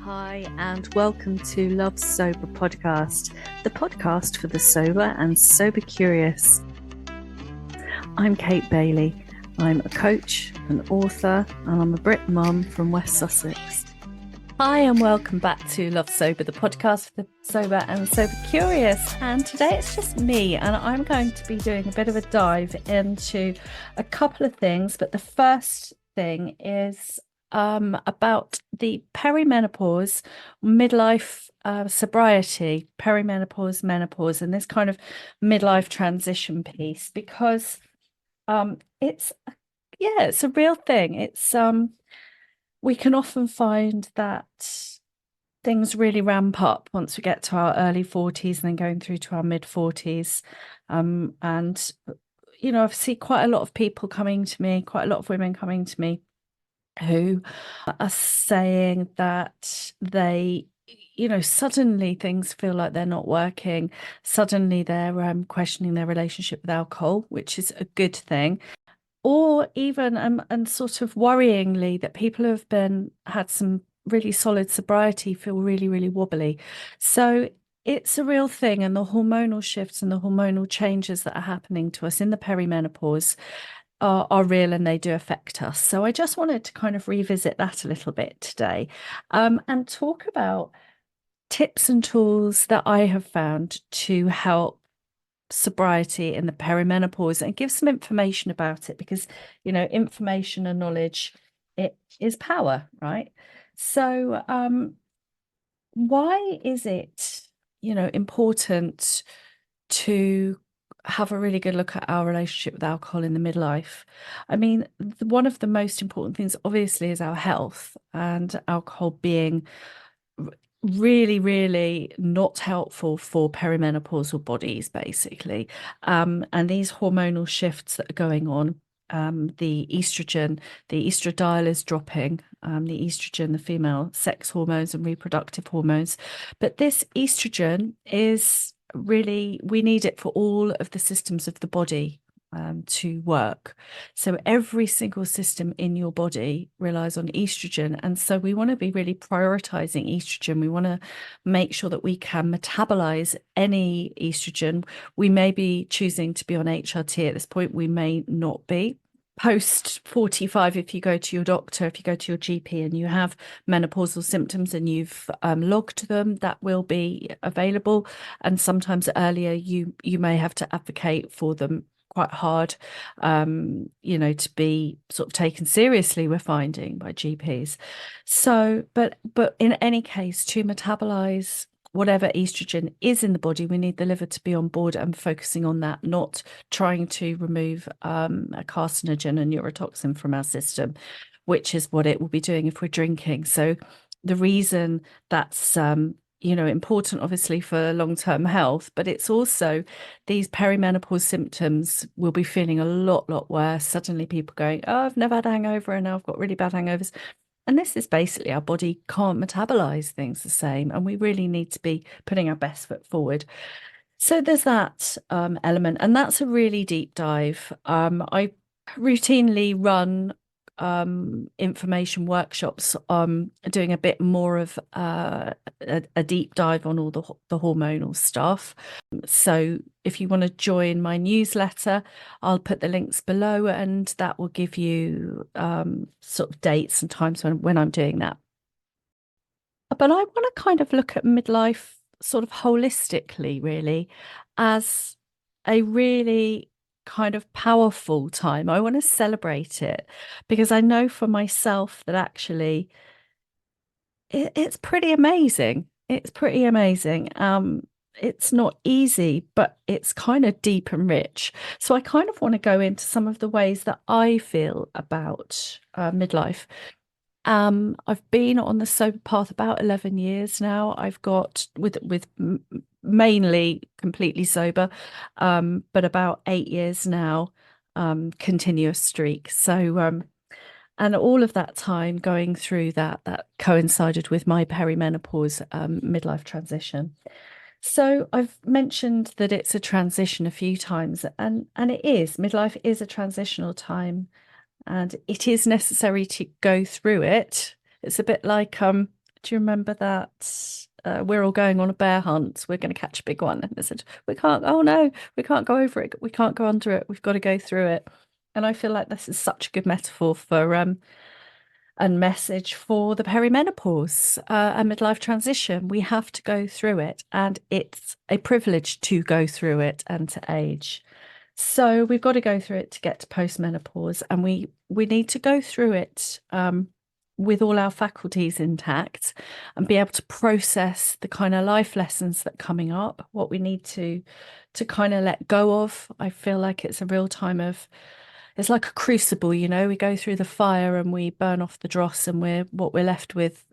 Hi, and welcome to Love Sober Podcast, the podcast for the sober and sober curious. I'm Kate Baily. I'm a coach, an author, and I'm a Brit mum from West Sussex. Hi, and welcome back to Love Sober, the podcast for the sober and sober curious. And today it's just me, and I'm going to be doing a bit of a dive into a couple of things. But the first thing is about the perimenopause, midlife sobriety, perimenopause, menopause, and this kind of midlife transition piece, because it's a real thing. It's we can often find that things really ramp up once we get to our early 40s and then going through to our mid 40s. And I've seen quite a lot of people coming to me, quite a lot of women coming to me who are saying that they, suddenly things feel like they're not working. Suddenly they're questioning their relationship with alcohol, which is a good thing. Or even and sort of worryingly that people who have had some really solid sobriety feel really, really wobbly. So it's a real thing, and the hormonal shifts and the hormonal changes that are happening to us in the perimenopause are real, and they do affect us. So I just wanted to kind of revisit that a little bit today, and talk about tips and tools that I have found to help sobriety in the perimenopause and give some information about it, because information and knowledge, it is power, right? So why is it important to have a really good look at our relationship with alcohol in the midlife? I mean, one of the most important things obviously is our health, and alcohol being really, really not helpful for perimenopausal bodies, basically. And these hormonal shifts that are going on, the estradiol is dropping, the estrogen, the female sex hormones and reproductive hormones. But this estrogen is really, we need it for all of the systems of the body to work. So every single system in your body relies on estrogen. And so we want to be really prioritizing estrogen. We want to make sure that we can metabolize any estrogen. We may be choosing to be on HRT at this point. We may not be. Post 45, if you go to your doctor, if you go to your GP and you have menopausal symptoms and you've logged them, that will be available. And sometimes earlier, you may have to advocate for them quite hard, to be sort of taken seriously, we're finding, by GPs. So, but in any case, to metabolize whatever estrogen is in the body, we need the liver to be on board and focusing on that, not trying to remove a carcinogen, a neurotoxin from our system, which is what it will be doing if we're drinking. So the reason that's important, obviously, for long-term health, but it's also these perimenopause symptoms will be feeling a lot worse. Suddenly people going, oh, I've never had a hangover and now I've got really bad hangovers. And this is basically our body can't metabolize things the same, and we really need to be putting our best foot forward. So there's that element, and that's a really deep dive. I routinely run information workshops, doing a bit more of a deep dive on all the hormonal stuff. So if you want to join my newsletter, I'll put the links below, and that will give you sort of dates and times when I'm doing that. But I want to kind of look at midlife sort of holistically, really, as a really kind of powerful time. I want to celebrate it, because I know for myself that actually it's pretty amazing. It's pretty amazing. It's not easy, but it's kind of deep and rich. So I kind of want to go into some of the ways that I feel about midlife. I've been on the sober path about 11 years now. I've got with mainly completely sober, but about 8 years now, continuous streak. So and all of that time going through that coincided with my perimenopause midlife transition. So I've mentioned that it's a transition a few times, and it is. Midlife is a transitional time, and it is necessary to go through it. It's a bit like Do you remember that? We're all going on a bear hunt. We're going to catch a big one. And they said, we can't, oh no, we can't go over it. We can't go under it. We've got to go through it. And I feel like this is such a good metaphor for and message for the perimenopause and midlife transition. We have to go through it, and it's a privilege to go through it and to age. So we've got to go through it to get to postmenopause, and we need to go through it with all our faculties intact and be able to process the kind of life lessons that are coming up, what we need to kind of let go of. I feel like it's a real time of it's like a crucible, you know, we go through the fire and we burn off the dross, and we're left with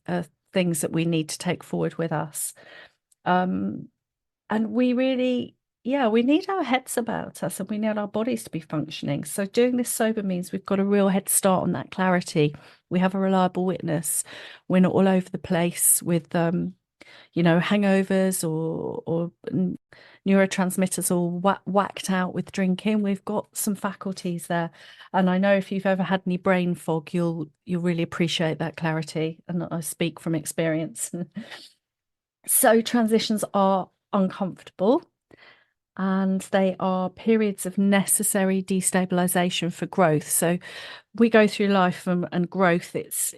things that we need to take forward with us. Um, and we really, yeah, we need our heads about us and we need our bodies to be functioning. So doing this sober means we've got a real head start on that clarity. We have a reliable witness. We're not all over the place with hangovers or neurotransmitters all whacked out with drinking. We've got some faculties there, and I know if you've ever had any brain fog, you'll really appreciate that clarity. And I speak from experience. So transitions are uncomfortable, and they are periods of necessary destabilization for growth. So we go through life and growth. It's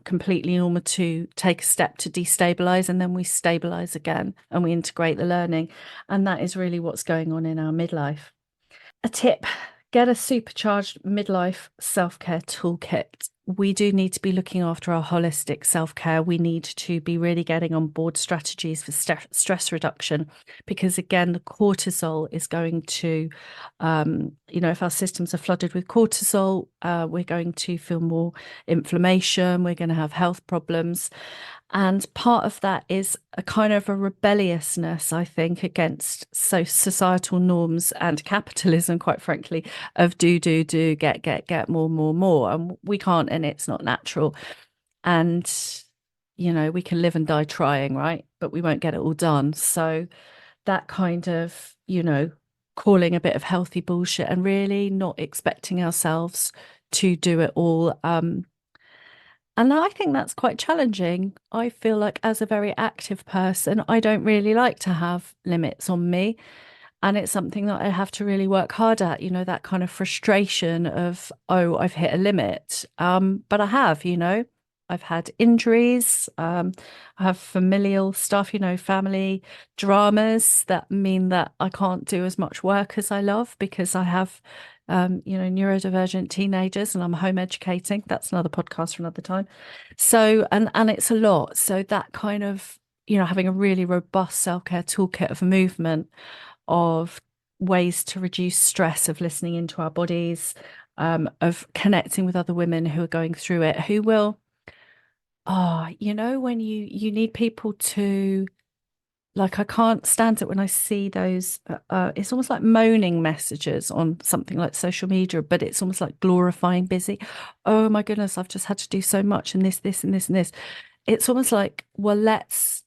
completely normal to take a step to destabilize, and then we stabilize again and we integrate the learning. And that is really what's going on in our midlife. A tip: get a supercharged midlife self-care toolkit. We do need to be looking after our holistic self-care. We need to be really getting on board strategies for stress reduction, because again, the cortisol is going to, if our systems are flooded with cortisol, we're going to feel more inflammation, we're going to have health problems. And part of that is a kind of a rebelliousness, I think, against societal norms and capitalism, quite frankly, of do, get, more. And we can't, and it's not natural. And, we can live and die trying, right? But we won't get it all done. So that kind of, calling a bit of healthy bullshit and really not expecting ourselves to do it all. And I think that's quite challenging. I feel like, as a very active person, I don't really like to have limits on me. And it's something that I have to really work hard at, that kind of frustration of, oh, I've hit a limit. But I have, I've had injuries, I have familial stuff, family dramas that mean that I can't do as much work as I love because I have neurodivergent teenagers and I'm home educating. That's another podcast for another time. So, and it's a lot. So that kind of, having a really robust self-care toolkit of movement, of ways to reduce stress, of listening into our bodies, of connecting with other women who are going through it, who will, when you need people to, like, I can't stand it when I see those, it's almost like moaning messages on something like social media, but it's almost like glorifying busy. Oh my goodness, I've just had to do so much and this and this and this. It's almost like, well, let's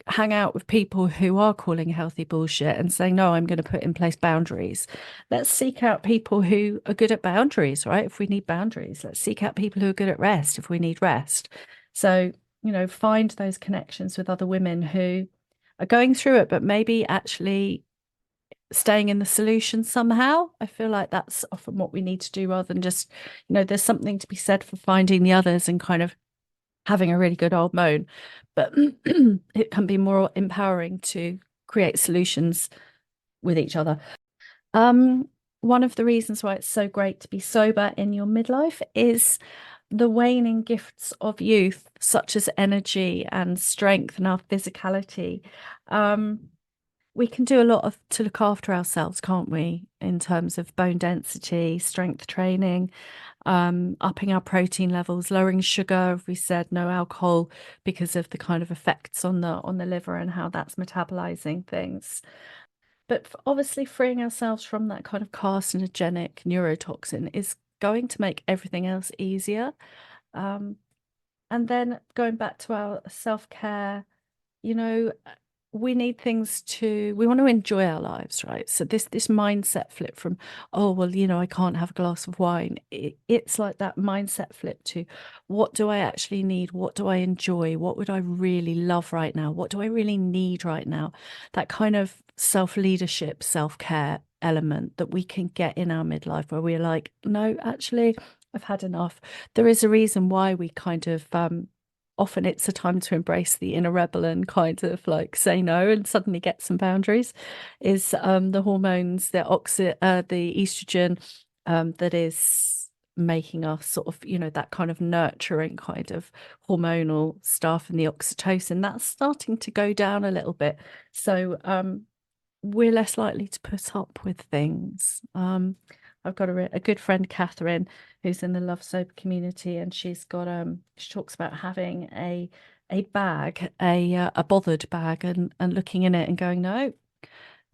hang out with people who are calling healthy bullshit and saying, no, I'm going to put in place boundaries. Let's seek out people who are good at boundaries, right? If we need boundaries, let's seek out people who are good at rest if we need rest. So, find those connections with other women who are going through it, but maybe actually staying in the solution somehow. I feel like that's often what we need to do, rather than just, there's something to be said for finding the others and kind of having a really good old moan, but it can be more empowering to create solutions with each other. One of the reasons why it's so great to be sober in your midlife is the waning gifts of youth, such as energy and strength and our physicality. We can do a lot to look after ourselves, can't we? In terms of bone density, strength training, upping our protein levels, lowering sugar. If we said no alcohol because of the kind of effects on the liver and how that's metabolizing things. But obviously, freeing ourselves from that kind of carcinogenic neurotoxin is going to make everything else easier. And then going back to our self-care, you know, we need things we want to enjoy our lives, right? So this mindset flip from, oh, well, I can't have a glass of wine. It's like that mindset flip to, what do I actually need? What do I enjoy? What would I really love right now? What do I really need right now? That kind of self-leadership, self-care element that we can get in our midlife, where we're like, no, actually, I've had enough. There is a reason why we kind of often it's a time to embrace the inner rebel and kind of like say no and suddenly get some boundaries, is the hormones, the estrogen, that is making us sort of, that kind of nurturing kind of hormonal stuff, and the oxytocin that's starting to go down a little bit. So we're less likely to put up with things. I've got a good friend, Catherine, who's in the Love Soap community, and she talks about having a bag, a bothered bag, and looking in it and going, no,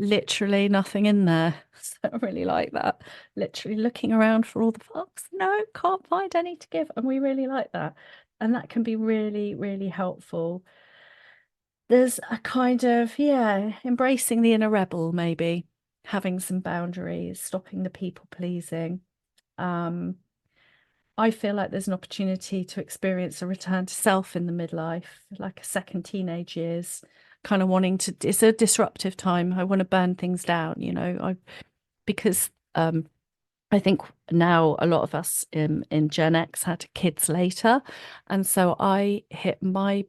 literally nothing in there. So I really like that. Literally looking around for all the fucks. No, can't find any to give. And we really like that. And that can be really, really helpful. There's a kind of, yeah, embracing the inner rebel, maybe having some boundaries, stopping the people pleasing. Um, I feel like there's an opportunity to experience a return to self in the midlife, like a second teenage years, kind of wanting to, it's a disruptive time. I want to burn things down, because I think now a lot of us in Gen X had kids later. And so I hit my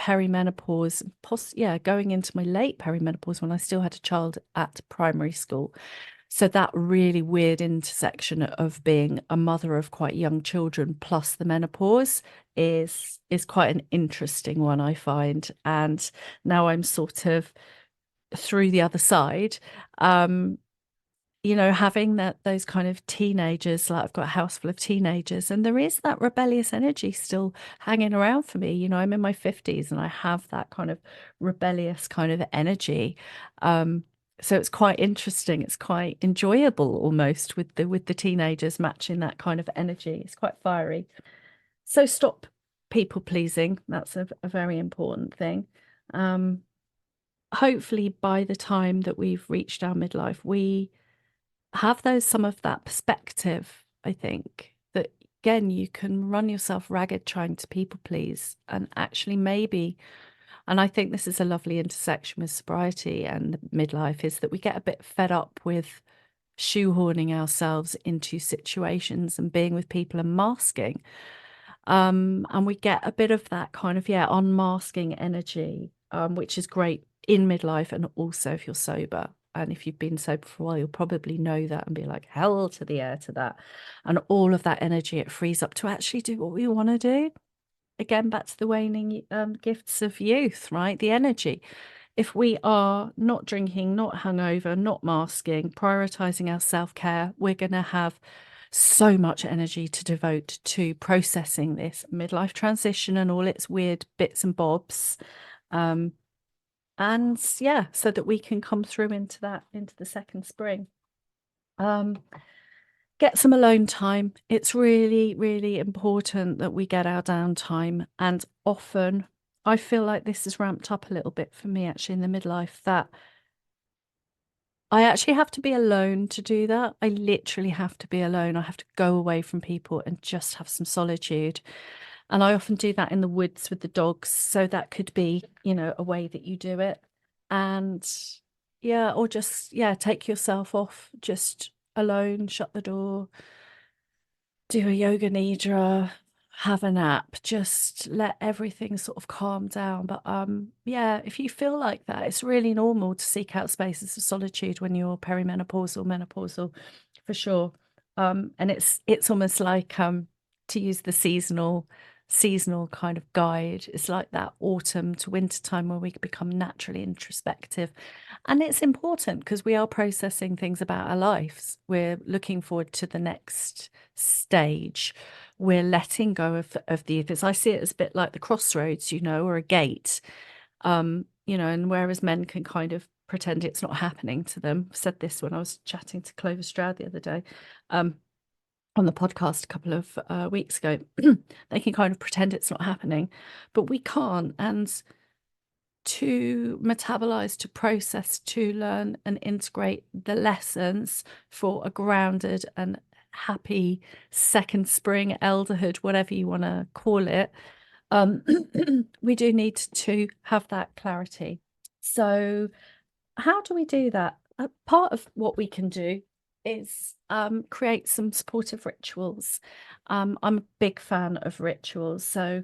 perimenopause, going into my late perimenopause when I still had a child at primary school. So that really weird intersection of being a mother of quite young children plus the menopause is quite an interesting one, I find. And now I'm sort of through the other side. Having those kind of teenagers, like I've got a house full of teenagers, and there is that rebellious energy still hanging around for me. I'm in my 50s and I have that kind of rebellious kind of energy. So it's quite interesting. It's quite enjoyable almost with the teenagers matching that kind of energy. It's quite fiery. So stop people pleasing. That's a very important thing. Hopefully by the time that we've reached our midlife, we have some of that perspective. I think that, again, you can run yourself ragged trying to people please, and actually maybe, and I think this is a lovely intersection with sobriety and midlife, is that we get a bit fed up with shoehorning ourselves into situations and being with people and masking. And we get a bit of that kind of, unmasking energy, which is great in midlife, and also if you're sober. And if you've been sober for a while, you'll probably know that and be like, hell to the air to that. And all of that energy, it frees up to actually do what we want to do. Again, back to the waning gifts of youth, right? The energy. If we are not drinking, not hungover, not masking, prioritizing our self-care, we're going to have so much energy to devote to processing this midlife transition and all its weird bits and bobs. And yeah, so that we can come through into the second spring. Get some alone time. It's really, really important that we get our downtime. And often I feel like this is ramped up a little bit for me actually in the midlife, that I actually have to be alone to do that. I literally have to be alone. I have to go away from people and just have some solitude. And I often do that in the woods with the dogs. So that could be, a way that you do it. And yeah, or just, take yourself off just alone, shut the door, do a yoga nidra, have a nap, just let everything sort of calm down. But if you feel like that, it's really normal to seek out spaces of solitude when you're perimenopausal, menopausal, for sure. And it's almost like to use the seasonal kind of guide. It's like that autumn to winter time where we become naturally introspective. And it's important because we are processing things about our lives. We're looking forward to the next stage. We're letting go of the others. I see it as a bit like the crossroads, or a gate. And whereas men can kind of pretend it's not happening to them. I said this when I was chatting to Clover Stroud the other day. On the podcast a couple of weeks ago, they can kind of pretend it's not happening, but we can't. And to metabolize, to process, to learn and integrate the lessons for a grounded and happy second spring, elderhood, whatever you want to call it, we do need to have that clarity. So, how do we do that? Part of what we can do is create some supportive rituals. I'm a big fan of rituals, so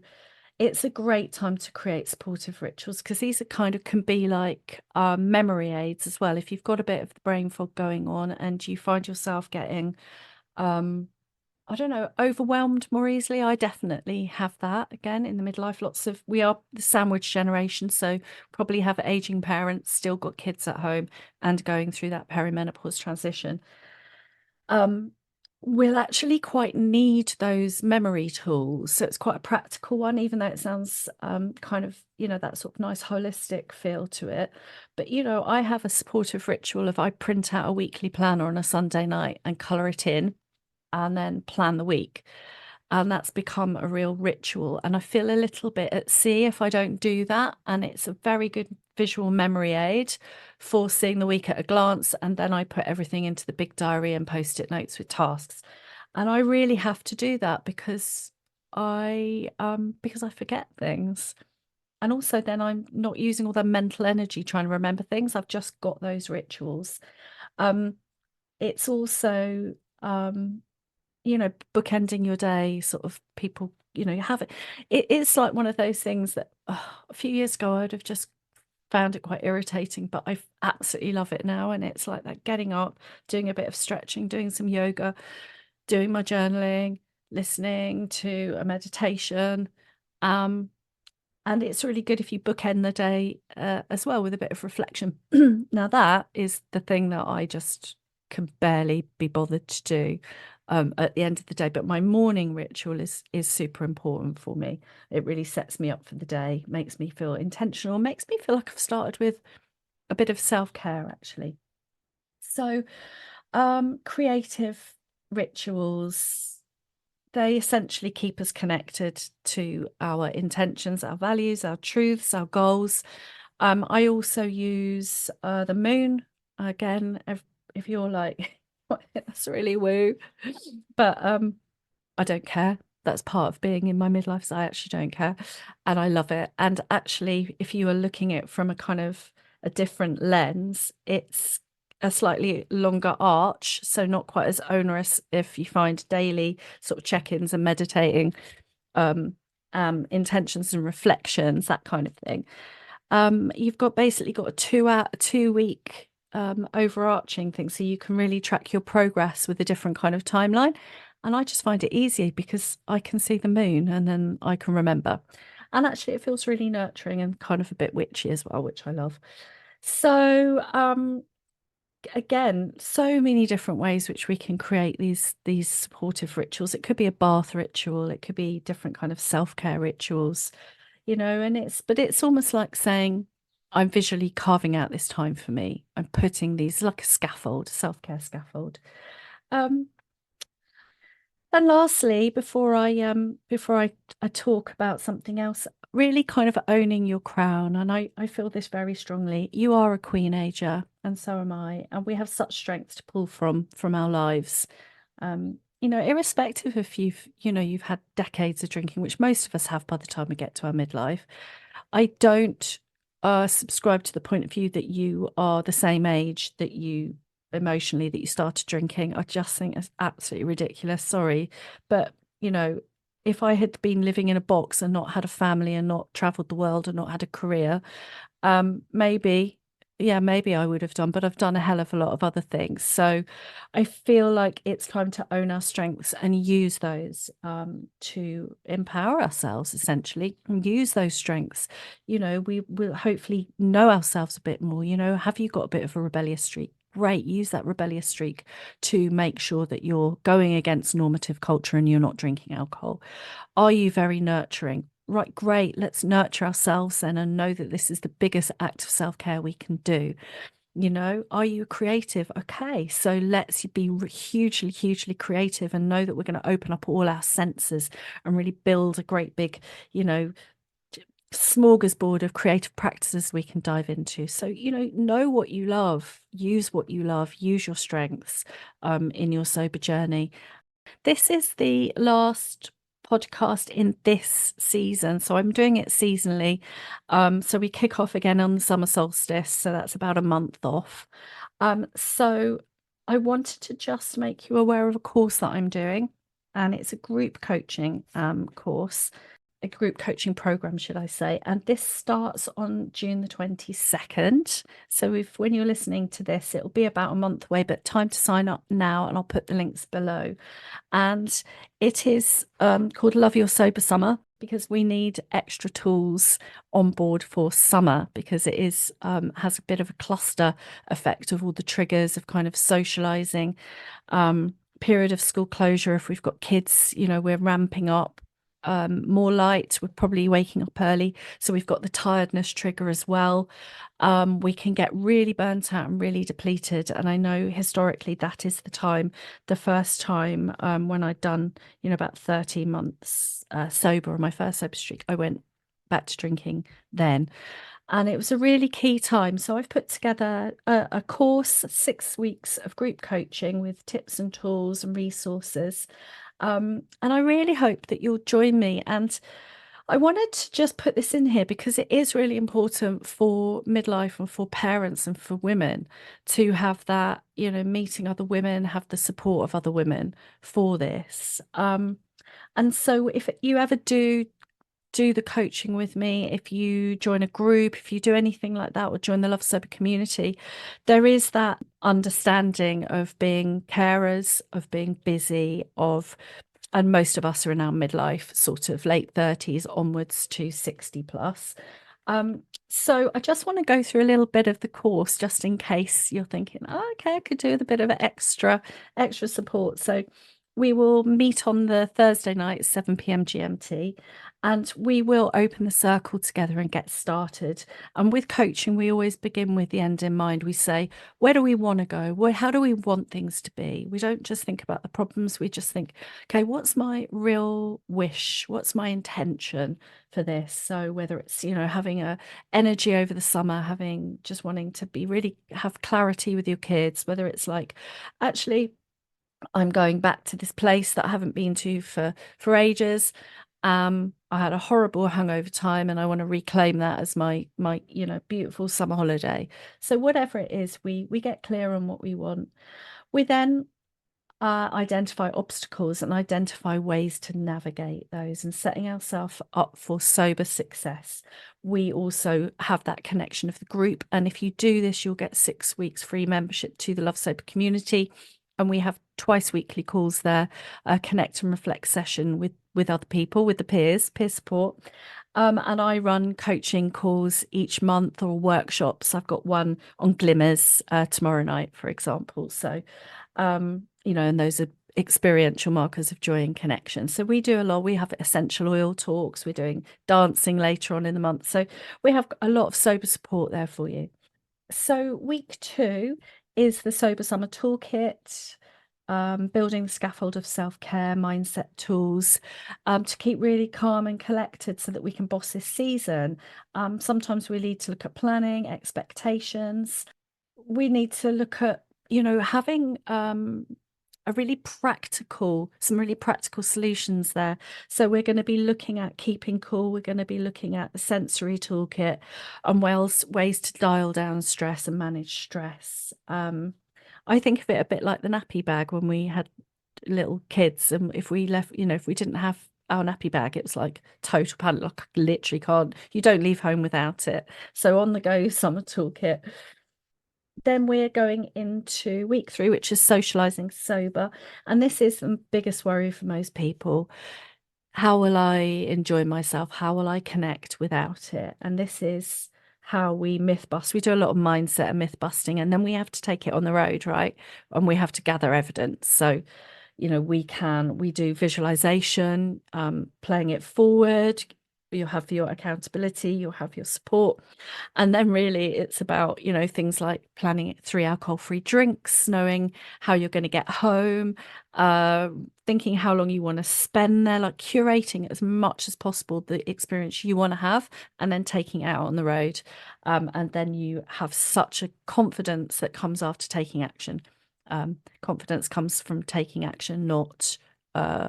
it's a great time to create supportive rituals because these are kind of can be like memory aids as well. If you've got a bit of the brain fog going on and you find yourself getting I don't know, overwhelmed more easily. I definitely have that again in the midlife. We are the sandwich generation, so probably have aging parents, still got kids at home and going through that perimenopause transition. We'll actually quite need those memory tools. So it's quite a practical one, even though it sounds kind of, that sort of nice holistic feel to it. But, I have a supportive ritual of I print out a weekly planner on a Sunday night and colour it in and then plan the week. And that's become a real ritual. And I feel a little bit at sea if I don't do that. And it's a very good visual memory aid for seeing the week at a glance. And then I put everything into the big diary and post-it notes with tasks. And I really have to do that because I forget things. And also then I'm not using all the mental energy trying to remember things. I've just got those rituals. It's also bookending your day, sort of people, you have it. It's like one of those things that a few years ago I would have just found it quite irritating, but I absolutely love it now. And it's like that getting up, doing a bit of stretching, doing some yoga, doing my journaling, listening to a meditation. And it's really good if you bookend the day as well with a bit of reflection. Now, that is the thing that I just can barely be bothered to do at the end of the day. But my morning ritual is super important for me. It really sets me up for the day, makes me feel intentional, makes me feel like I've started with a bit of self-care, actually. So, creative rituals, they essentially keep us connected to our intentions, our values, our truths, our goals. I also use the moon. Again, if you're like, that's really woo, but I don't care. That's part of being in my midlife, so I actually don't care. And I love it. And actually, if you are looking at it from a kind of a different lens, it's a slightly longer arch, so not quite as onerous if you find daily sort of check-ins and meditating, intentions and reflections, that kind of thing. You've basically got a 2 week overarching thing, so you can really track your progress with a different kind of timeline. And I just find it easy because I can see the moon and then I can remember. And actually, it feels really nurturing and kind of a bit witchy as well, which I love. So, again, so many different ways which we can create these supportive rituals. It could be a bath ritual, it could be different kind of self-care rituals, and it's almost like saying, I'm visually carving out this time for me. I'm putting these like a scaffold, self-care scaffold. And lastly, before I talk about something else, really kind of owning your crown. And I feel this very strongly. You are a queen ager, and so am I. And we have such strengths to pull from our lives. Irrespective of you've had decades of drinking, which most of us have by the time we get to our midlife. I don't subscribe to the point of view that you are the same age that you emotionally that you started drinking. I just think it's absolutely ridiculous. Sorry. But, if I had been living in a box and not had a family and not traveled the world and not had a career, maybe I would have done, but I've done a hell of a lot of other things. So I feel like it's time to own our strengths and use those to empower ourselves, essentially, and use those strengths. We will hopefully know ourselves a bit more. Have you got a bit of a rebellious streak? Great, use that rebellious streak to make sure that you're going against normative culture and you're not drinking alcohol. Are you very nurturing? Right, great. Let's nurture ourselves then and know that this is the biggest act of self-care we can do. Are you creative? Okay, so let's be hugely, hugely creative and know that we're going to open up all our senses and really build a great big, smorgasbord of creative practices we can dive into. So, know what you love, use what you love, use your strengths in your sober journey. This is the last podcast in this season. So I'm doing it seasonally. So we kick off again on the summer solstice. So that's about a month off. So I wanted to just make you aware of a course that I'm doing. And it's a group coaching course, a group coaching program, should I say. And this starts on June the 22nd. So when you're listening to this, it'll be about a month away, but time to sign up now. And I'll put the links below. And it is called Love Your Sober Summer, because we need extra tools on board for summer, because it is has a bit of a cluster effect of all the triggers of kind of socializing, period of school closure. If we've got kids, we're ramping up. More light, we're probably waking up early, so we've got the tiredness trigger as well. We can get really burnt out and really depleted, and I know historically that is the first time when I'd done about 13 months sober on my first sober streak, I went back to drinking then, and it was a really key time. So I've put together a course, 6 weeks of group coaching with tips and tools and resources. And I really hope that you'll join me. And I wanted to just put this in here because it is really important for midlife and for parents and for women to have that, meeting other women, have the support of other women for this. And so if you ever do the coaching with me, if you join a group, if you do anything like that, or join the Love Sober community, there is that understanding of being carers, of being busy, and most of us are in our midlife, sort of late 30s onwards to 60 plus. So I just want to go through a little bit of the course, just in case you're thinking, oh, okay, I could do with a bit of extra support. So we will meet on the Thursday night, 7 p.m. GMT, and we will open the circle together and get started. And with coaching, we always begin with the end in mind. We say, where do we want to go? How do we want things to be? We don't just think about the problems. We just think, okay, what's my real wish? What's my intention for this? So whether it's, having a energy over the summer, just wanting to really have clarity with your kids, whether it's like, actually, I'm going back to this place that I haven't been to for ages. I had a horrible hangover time and I want to reclaim that as my beautiful summer holiday. So whatever it is, we get clear on what we want. We then identify obstacles and identify ways to navigate those, and setting ourselves up for sober success. We also have that connection of the group, and if you do this, you'll get 6 weeks free membership to the Love Sober community. And we have twice weekly calls there, a connect and reflect session with other people, with the peer support. And I run coaching calls each month, or workshops. I've got one on glimmers tomorrow night, for example. So, and those are experiential markers of joy and connection. So we do a lot. We have essential oil talks. We're doing dancing later on in the month. So we have a lot of sober support there for you. So week 2 is the Sober Summer Toolkit, building the scaffold of self-care, mindset tools, to keep really calm and collected so that we can boss this season. Sometimes we need to look at planning, expectations. We need to look at, having some really practical solutions there. So we're going to be looking at keeping cool. We're going to be looking at the sensory toolkit and ways to dial down stress and manage stress. I think of it a bit like the nappy bag when we had little kids, and if we didn't have our nappy bag, it was like total panic. Like, I literally you don't leave home without it. So on the go summer toolkit. Then we're going into week 3, which is socializing sober. And this is the biggest worry for most people. How will I enjoy myself? How will I connect without it? And this is how we myth bust. We do a lot of mindset and myth busting, and then we have to take it on the road, right? And we have to gather evidence. So, we do visualization, playing it forward, you'll have your accountability, you'll have your support. And then really it's about, things like planning 3 alcohol-free drinks, knowing how you're going to get home, uh, thinking how long you want to spend there, like curating as much as possible the experience you want to have, and then taking it out on the road. And then you have such a confidence that comes after taking action. Confidence comes from taking action, not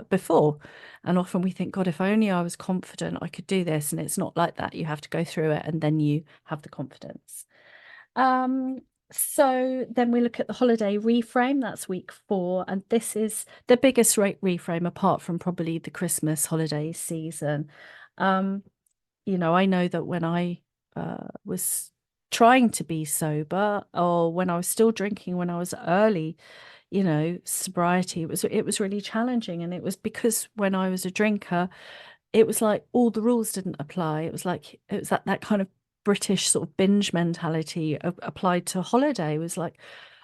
before. And often we think, God, if only I was confident I could do this. And it's not like that. You have to go through it and then you have the confidence. Um, so then we look at the holiday reframe. That's week 4. And this is the biggest reframe apart from probably the Christmas holiday season. I know that when I was trying to be sober, or when I was still drinking, when I was early, sobriety, it was really challenging. And it was because when I was a drinker, it was like all the rules didn't apply. It was that kind of British sort of binge mentality applied to holiday. It was like,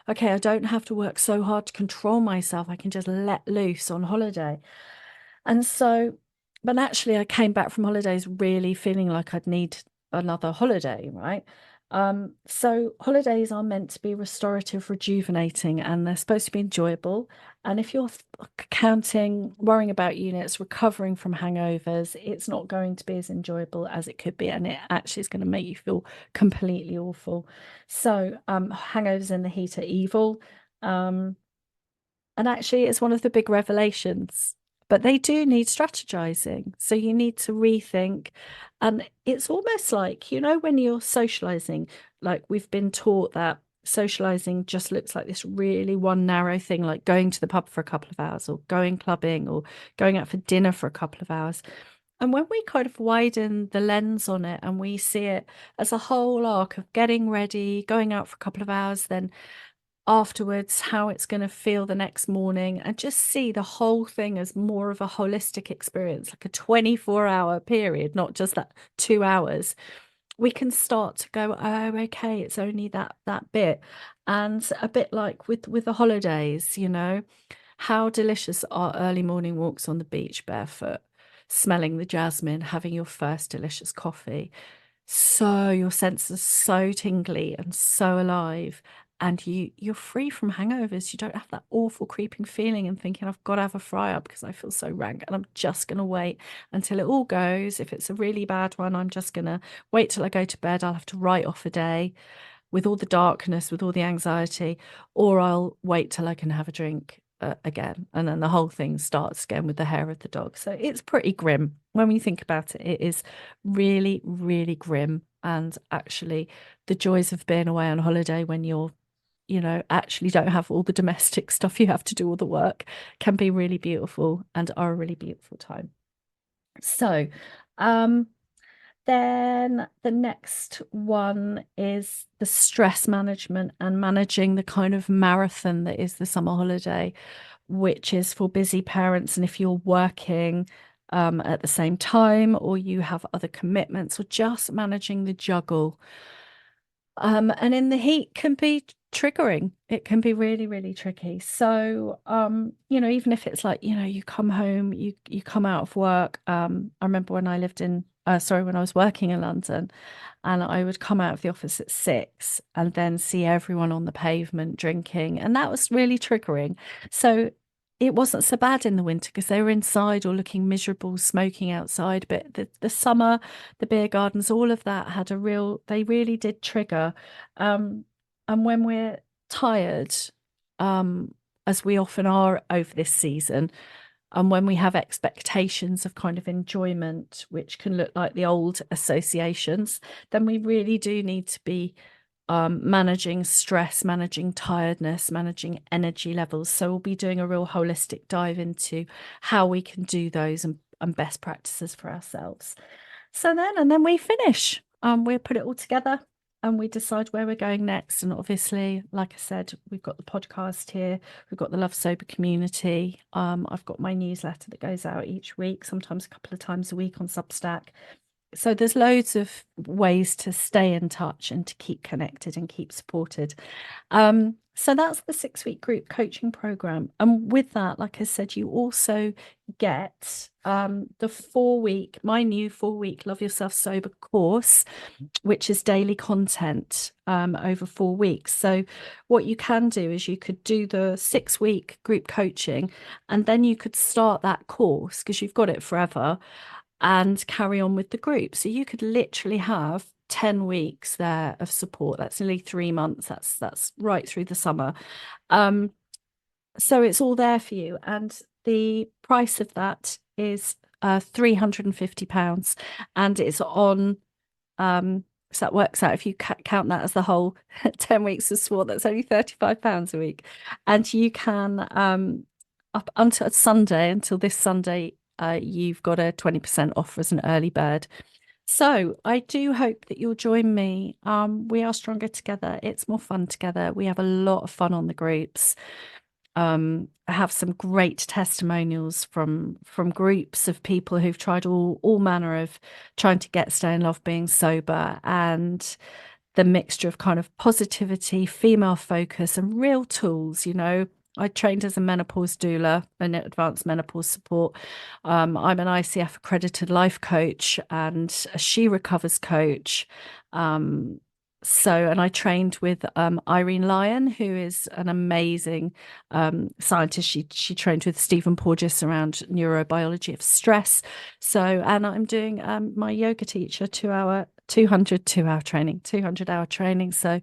okay, I don't have to work so hard to control myself. I can just let loose on holiday. And so, but actually, I came back from holidays really feeling like I'd need another holiday, right? So holidays are meant to be restorative, rejuvenating, and they're supposed to be enjoyable. And if you're counting, worrying about units, recovering from hangovers, it's not going to be as enjoyable as it could be, and it actually is going to make you feel completely awful. So, hangovers in the heat are evil. Um, and actually, it's one of the big revelations. But they do need strategizing. So you need to rethink. And it's almost like, when you're socializing, like we've been taught that socializing just looks like this really one narrow thing, like going to the pub for a couple of hours or going clubbing or going out for dinner for a couple of hours. And when we kind of widen the lens on it and we see it as a whole arc of getting ready, going out for a couple of hours, then afterwards, how it's going to feel the next morning, and just see the whole thing as more of a holistic experience, like a 24-hour period, not just that 2 hours. We can start to go, oh, okay, it's only that bit. And a bit like with the holidays, how delicious are early morning walks on the beach barefoot, smelling the jasmine, having your first delicious coffee. So your senses are so tingly and so alive, and you're free from hangovers. You don't have that awful creeping feeling and thinking, I've got to have a fry up because I feel so rank, and I'm just going to wait until it all goes. If it's a really bad one, I'm just going to wait till I go to bed. I'll have to write off a day with all the darkness, with all the anxiety, or I'll wait till I can have a drink again. And then the whole thing starts again with the hair of the dog. So it's pretty grim. When we think about it, it is really, really grim. And actually, the joys of being away on holiday when you're, actually don't have all the domestic stuff, you have to do all the work, can be really beautiful and are a really beautiful time. So, then the next one is the stress management and managing the kind of marathon that is the summer holiday, which is for busy parents. And if you're working at the same time, or you have other commitments, or just managing the juggle. And in the heat can be triggering. It can be really, really tricky. So, even if it's like, you come home, you come out of work. I remember when I lived in, when I was working in London, and I would come out of the office at 6 and then see everyone on the pavement drinking, and that was really triggering. So it wasn't so bad in the winter because they were inside or looking miserable, smoking outside. But the summer, the beer gardens, all of that had they really did trigger. And when we're tired, um, as we often are over this season, and when we have expectations of kind of enjoyment, which can look like the old associations, then we really do need to be managing stress, managing tiredness, managing energy levels. So we'll be doing a real holistic dive into how we can do those, and best practices for ourselves. And then we finish. We put it all together and we decide where we're going next. And obviously, like I said, we've got the podcast here, we've got the Love Sober community. I've got my newsletter that goes out each week, sometimes a couple of times a week on Substack. So there's loads of ways to stay in touch and to keep connected and keep supported. So that's the 6 week group coaching program. And with that, like I said, you also get the 4 week, my new 4 week Love Yourself Sober course, which is daily content over 4 weeks. So what you can do is you could do the 6 week group coaching, and then you could start that course because you've got it forever and carry on with the group. So you could literally have 10 weeks there of support. That's nearly 3 months. That's right through the summer. So it's all there for you. And the price of that is £350. And it's on so that works out, if you count that as the whole 10 weeks of sport, that's only £35 a week. And you can up until Sunday, until this Sunday, you've got a 20% off as an early bird. So I do hope that you'll join me. We are stronger together. It's more fun together. We have a lot of fun on the groups. I have some great testimonials from groups of people who've tried all manner of trying to get stay in love, being sober, and the mixture of kind of positivity, female focus, and real tools. I trained as a menopause doula and advanced menopause support. I'm an ICF accredited life coach and a She Recovers coach. And I trained with Irene Lyon, who is an amazing scientist. She trained with Stephen Porges around neurobiology of stress. And I'm doing my yoga teacher 200-hour training. So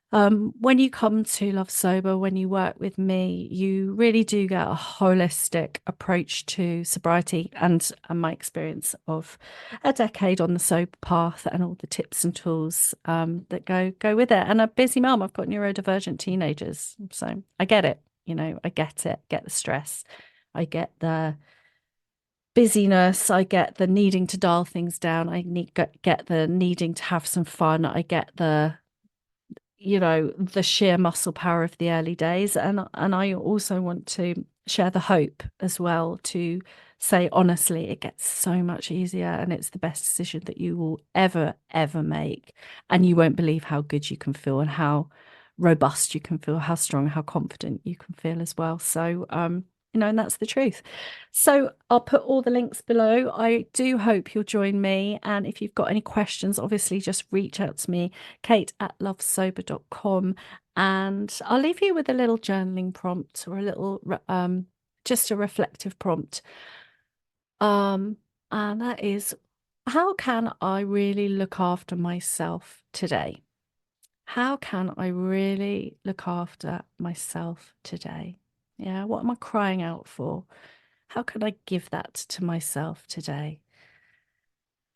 when you come to Love Sober, when you work with me, you really do get a holistic approach to sobriety and my experience of a decade on the sober path and all the tips and tools that go with it. And a busy mum, I've got neurodivergent teenagers, so I get it. I get it. Get the stress. I get the busyness. I get the needing to dial things down. Get the needing to have some fun. I get the sheer muscle power of the early days. And I also want to share the hope as well, to say, honestly, it gets so much easier and it's the best decision that you will ever make. And you won't believe how good you can feel and how robust you can feel, how strong, how confident you can feel as well. So, and that's the truth. So I'll put all the links below. I do hope you'll join me. And if you've got any questions, obviously just reach out to me, kate@lovesober.com. And I'll leave you with a little journaling prompt, or a little, just a reflective prompt. And that is, how can I really look after myself today? How can I really look after myself today? Yeah, what am I crying out for? How can I give that to myself today?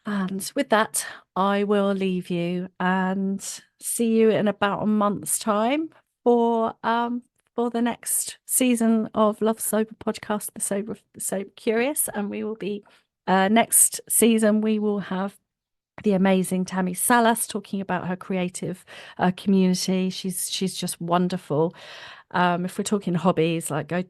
And with that, I will leave you and see you in about a month's time for the next season of Love Sober podcast, the Sober Curious. And we will be next season we will have the amazing Tammy Salas talking about her creative community. She's just wonderful. If we're talking hobbies, like go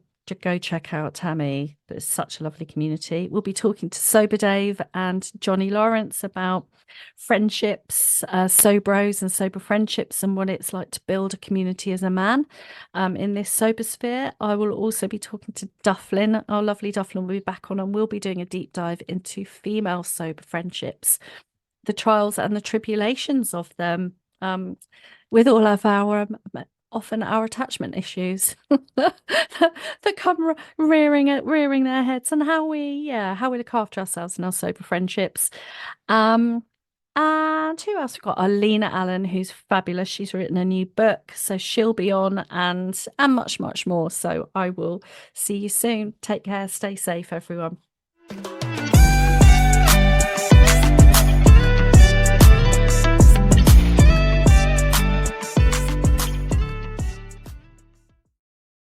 check out Tammy. There's such a lovely community. We'll be talking to Sober Dave and Johnny Lawrence about friendships, sobros and sober friendships, and what it's like to build a community as a man in this sober sphere. I will also be talking to Dufflin. Our lovely Dufflin will be back on, and we'll be doing a deep dive into female sober friendships, the trials and the tribulations of them, with all of our often our attachment issues that come rearing their heads, and how we look after ourselves and our sober friendships. And who else? We've got Alina Allen, who's fabulous. She's written a new book, so she'll be on, and much more. So I will see you soon. Take care. Stay safe, everyone.